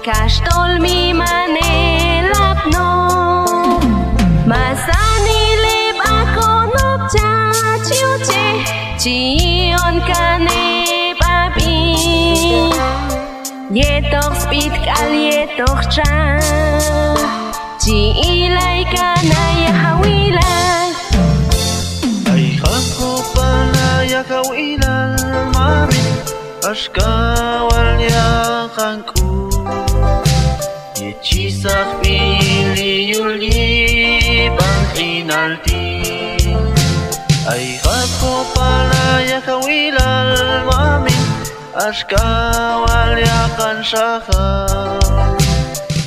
Kastol mi manelap no Masani lip ako nop cha chiu che Chion kane papi Yetok speed kal yetok cha Chi ilay kanaya hawilan Ay hako palaya kawilan mami Ashkawal yakanku Yechisak pili yuli bang inalti Ay hako palaya kawilan mami Ashkawal yakan shaka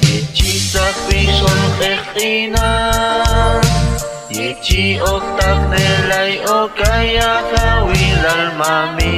Yechisak pishon khekhina Yechi oktak nelay o kaya kawilan mami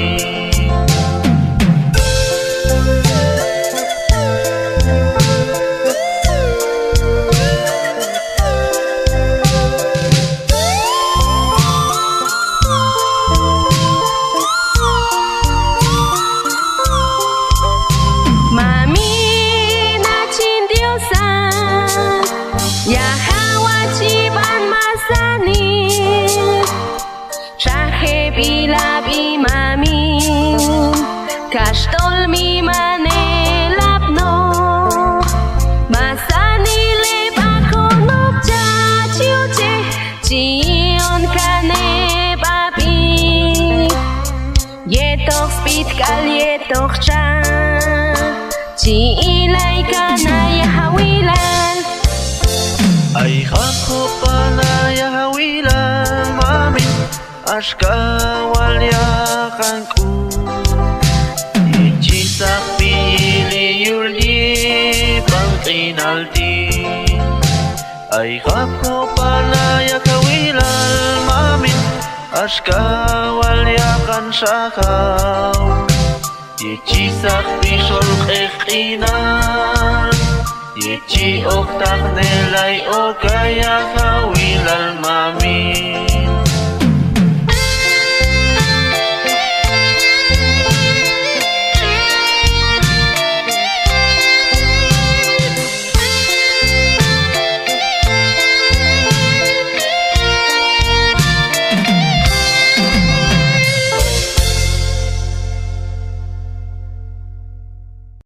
Kastol mi manelap no Masani lip ako nop cha chiu che Chion kane papi Yetok speed kal yetok cha Chi ilay kanaya hawilan Ay hako palaya hawilan mami Ashkawal yakanku Yechisak pili yuli bang inalti Ay hako palaya kawilan mami Ashkawal yakan shakaw Yechisak pishol khekhina Yechi oktak nelay o kaya kawilan mami